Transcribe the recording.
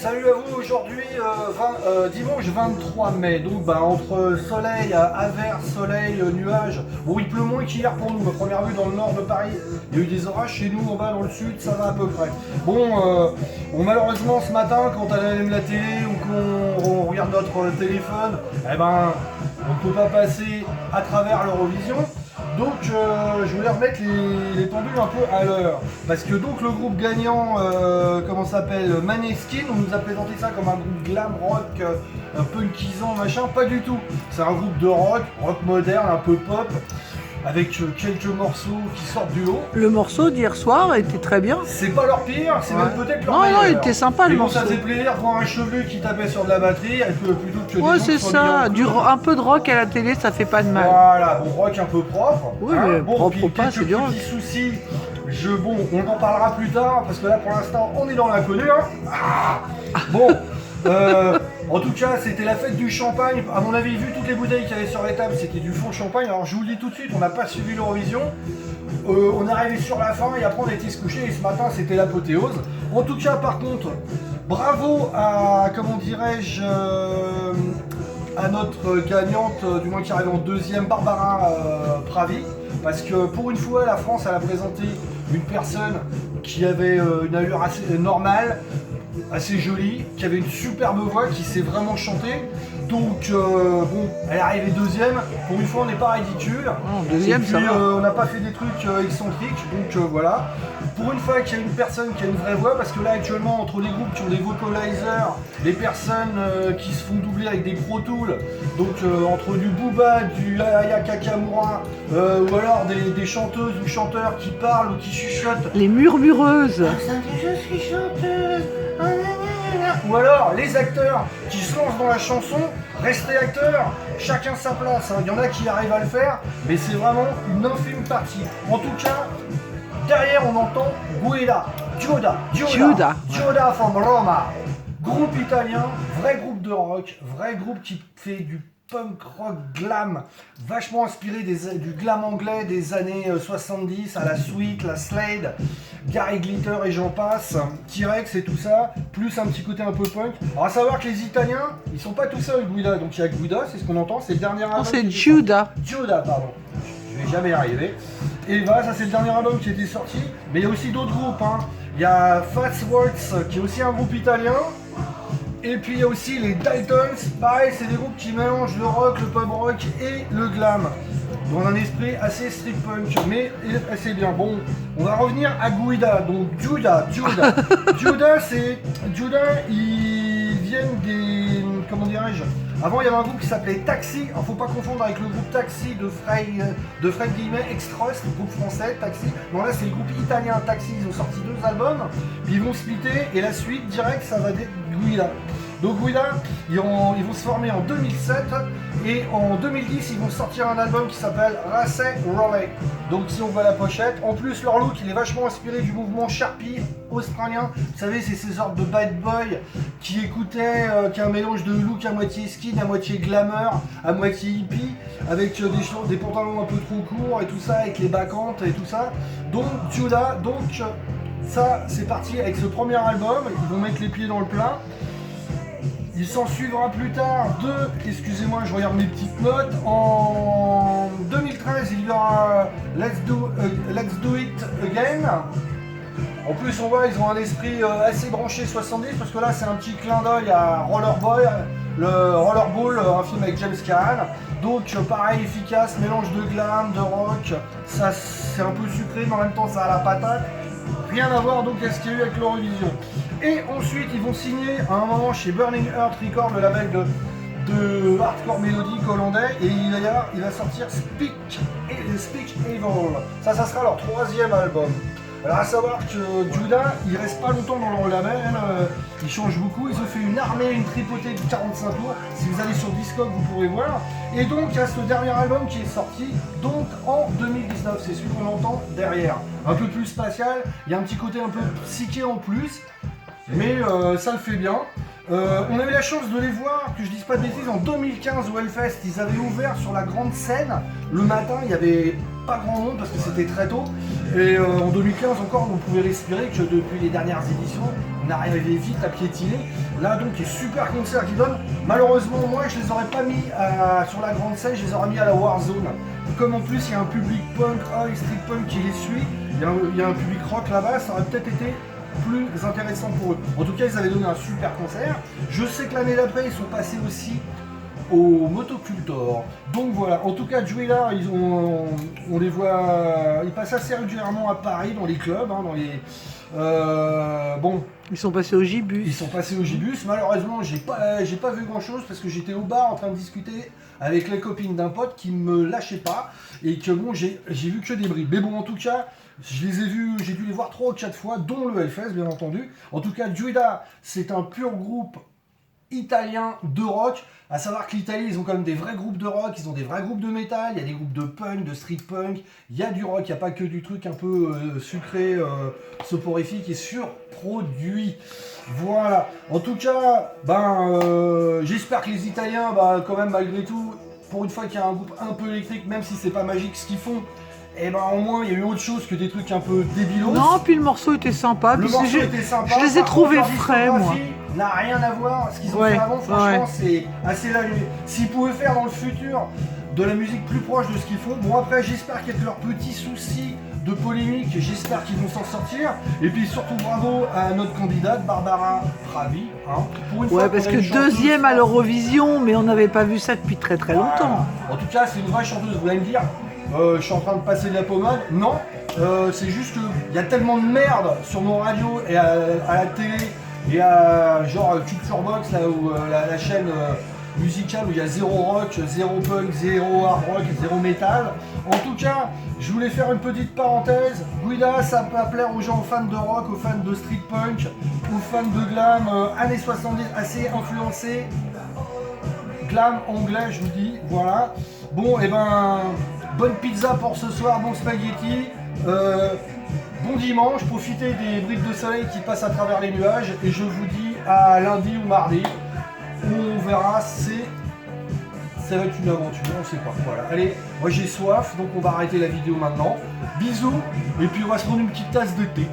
Salut à vous, aujourd'hui dimanche 23 mai, donc entre soleil, averse, soleil, nuages. Bon, il pleut moins qu'hier pour nous, à première vue dans le nord de Paris, il y a eu des orages, chez nous en bas dans le sud, ça va à peu près. Bon, malheureusement ce matin, quand on allume la télé ou qu'on regarde notre téléphone, on ne peut pas passer à travers l'Eurovision. Donc je voulais remettre les pendules un peu à l'heure. Parce que donc le groupe gagnant, comment ça s'appelle, Maneskin, on nous a présenté ça comme un groupe glam rock, un peu punkisant, machin, pas du tout. C'est un groupe de rock moderne, un peu pop, avec quelques morceaux qui sortent du lot. Le morceau d'hier soir était très bien. C'est pas leur pire, c'est même peut-être leur meilleur. Non, il était sympa le morceau. Ça faisait plaisir de voir un chevelu qui tapait sur de la batterie plutôt que des gens c'est ça. Un peu de rock à la télé, ça fait pas de mal. Voilà, bon, rock un peu propre. Oui, mais propre ou pas, c'est du rock. Petits soucis. On en parlera plus tard parce que là pour l'instant on est dans l'inconnu. Bon. En tout cas, c'était la fête du champagne. À mon avis, vu toutes les bouteilles qu'il y avait sur les tables, c'était du faux champagne. Alors je vous le dis tout de suite, on n'a pas suivi l'Eurovision. On est arrivé sur la fin et après on a été se coucher et ce matin c'était l'apothéose. En tout cas, par contre, bravo à, comment dirais-je, à notre gagnante, du moins qui arrive en deuxième, Barbara Pravi. Parce que pour une fois, la France, elle a présenté une personne qui avait une allure assez normale, assez jolie, qui avait une superbe voix, qui sait vraiment chanter. Donc bon, elle est arrivée deuxième. Pour une fois, on n'est pas ridicule. Deuxième, et puis, ça va. on n'a pas fait des trucs excentriques. Donc voilà. Pour une fois qu'il y a une personne qui a une vraie voix, parce que là actuellement entre les groupes qui ont des vocalizers, les personnes qui se font doubler avec des Pro Tools, donc entre du Booba, du Aya Kakamura, ou alors des chanteuses ou chanteurs qui parlent ou qui chuchotent. Les murmureuses. Je suis chanteuse. Ou alors les acteurs qui se lancent dans la chanson, restez acteurs, chacun sa place. Il y en a qui arrivent à le faire, mais c'est vraiment une infime partie. En tout cas, derrière on entend Giuda from Roma. Groupe italien, vrai groupe de rock, vrai groupe qui fait du punk rock glam, vachement inspiré du glam anglais des années 70 à la Sweet, la Slade, Gary Glitter et j'en passe, T-Rex et tout ça, plus un petit côté un peu punk. Alors à savoir que les Italiens, ils sont pas tout seuls, Guida, donc il y a Guida, c'est ce qu'on entend, c'est le dernier album. Non, c'est Giuda. Giuda, pardon. Je vais jamais y arriver. Et voilà, ça c'est le dernier album qui était sorti, mais il y a aussi d'autres groupes. Il y a Fats Words qui est aussi un groupe italien. Et puis il y a aussi les Daltons, pareil, c'est des groupes qui mélangent le rock, le pop rock et le glam. Dans un esprit assez street punk, mais assez bien. Bon, on va revenir à Guida, donc Giuda, ils viennent des, comment dirais-je, avant il y avait un groupe qui s'appelait Taxi, alors faut pas confondre avec le groupe Taxi de Fred Guillemet, Extros, le groupe français, Taxi. Non là c'est le groupe italien Taxi, ils ont sorti 2 albums, puis ils vont splitter et la suite direct ça va être Guida. Donc Guida, ils vont se former en 2007 et en 2010 ils vont sortir un album qui s'appelle Race Raleigh. Donc si on voit la pochette, en plus leur look il est vachement inspiré du mouvement Sharpie australien. Vous savez c'est ces sortes de bad boy qui écoutaient, qui a un mélange de look à moitié skin, à moitié glamour, à moitié hippie, avec des pantalons un peu trop courts et tout ça, avec les bacchantes et tout ça. Donc Giuda, ça c'est parti avec ce premier album, ils vont mettre les pieds dans le plat. Il s'en suivra plus tard excusez-moi, je regarde mes petites notes, en 2013 il y aura Let's Do It Again. En plus on voit ils ont un esprit assez branché 70 parce que là c'est un petit clin d'œil à Rollerboy, le Rollerball, un film avec James Caan. Donc pareil, efficace, mélange de glam, de rock, ça c'est un peu sucré mais en même temps ça a la patate. Rien à voir donc à ce qu'il y a eu avec l'Eurovision. Et ensuite ils vont signer à un moment chez Burning Earth Records, le label de hardcore mélodique hollandais, et il va sortir Speak Evil. Ça sera leur 3e album. Alors à savoir que Giuda, il reste pas longtemps dans leur label, il change beaucoup, ils ont fait une armée, une tripotée de 45 tours, si vous allez sur Discog vous pourrez voir. Et donc il y a ce dernier album qui est sorti donc en 2019, c'est celui qu'on entend derrière. Un peu plus spatial, il y a un petit côté un peu psyché en plus, mais ça le fait bien. On a eu la chance de les voir, que je dise pas de bêtises, en 2015 au Hellfest. Ils avaient ouvert sur la grande scène. Le matin, il y avait pas grand monde parce que c'était très tôt. Et en 2015 encore, on pouvait respirer que depuis les dernières éditions, on arrivait vite à piétiner. Là donc, il y a super concert qu'ils donnent. Malheureusement, moi, je les aurais pas mis sur la grande scène, je les aurais mis à la Warzone. Comme en plus, il y a un public punk, street punk qui les suit, il y a un public rock là-bas, ça aurait peut-être été plus intéressant pour eux. En tout cas, ils avaient donné un super concert. Je sais que l'année d'après, ils sont passés aussi au Motocultor. Donc voilà, en tout cas, Juila, on les voit, ils passent assez régulièrement à Paris dans les clubs, dans les. Bon. Ils sont passés au Gibus. Ils sont passés au Gibus. Malheureusement, j'ai pas vu grand chose parce que j'étais au bar en train de discuter avec les copines d'un pote qui me lâchait pas et que bon, j'ai vu que des bribes. Mais bon, en tout cas, je les ai vus, j'ai dû les voir 3 ou 4 fois, dont le Hellfest, bien entendu. En tout cas, Juida, c'est un pur groupe italien de rock. À savoir que l'Italie, ils ont quand même des vrais groupes de rock, ils ont des vrais groupes de métal, il y a des groupes de punk, de street punk, il y a du rock, il n'y a pas que du truc un peu sucré, soporifique et surproduit. Voilà. En tout cas, j'espère que les Italiens, quand même malgré tout, pour une fois qu'il y a un groupe un peu électrique, même si c'est pas magique ce qu'ils font, et au moins il y a eu autre chose que des trucs un peu débilos. Non, puis le morceau était sympa. Le morceau était sympa. Je les ai trouvés frais, moi. N'a rien à voir. Ce qu'ils ont fait avant, franchement, c'est assez la nuit. S'ils pouvaient faire dans le futur de la musique plus proche de ce qu'ils font, bon après j'espère qu'avec leurs petits soucis de polémique, j'espère qu'ils vont s'en sortir. Et puis surtout bravo à notre candidate Barbara Pravi. Pour une fois parce que deuxième à l'Eurovision, mais on n'avait pas vu ça depuis très longtemps. En tout cas, c'est une vraie chanteuse. Vous allez me dire, je suis en train de passer de la pommade. Non, c'est juste qu'il y a tellement de merde sur nos radios et à la télé et à genre Culturebox là où la chaîne musicale où il y a zéro rock, zéro punk, zéro hard rock, zéro métal. En tout cas, je voulais faire une petite parenthèse. Guida, ça peut plaire aux gens, aux fans de rock, aux fans de street punk, aux fans de glam années 70 assez influencés. Glam anglais, je vous dis, voilà. Bon, et bonne pizza pour ce soir, bon spaghetti. Bon dimanche, profitez des briques de soleil qui passent à travers les nuages et je vous dis à lundi ou mardi où on verra, ça va être une aventure, on sait pas. Voilà, allez, moi j'ai soif donc on va arrêter la vidéo maintenant. Bisous et puis on va se prendre une petite tasse de thé.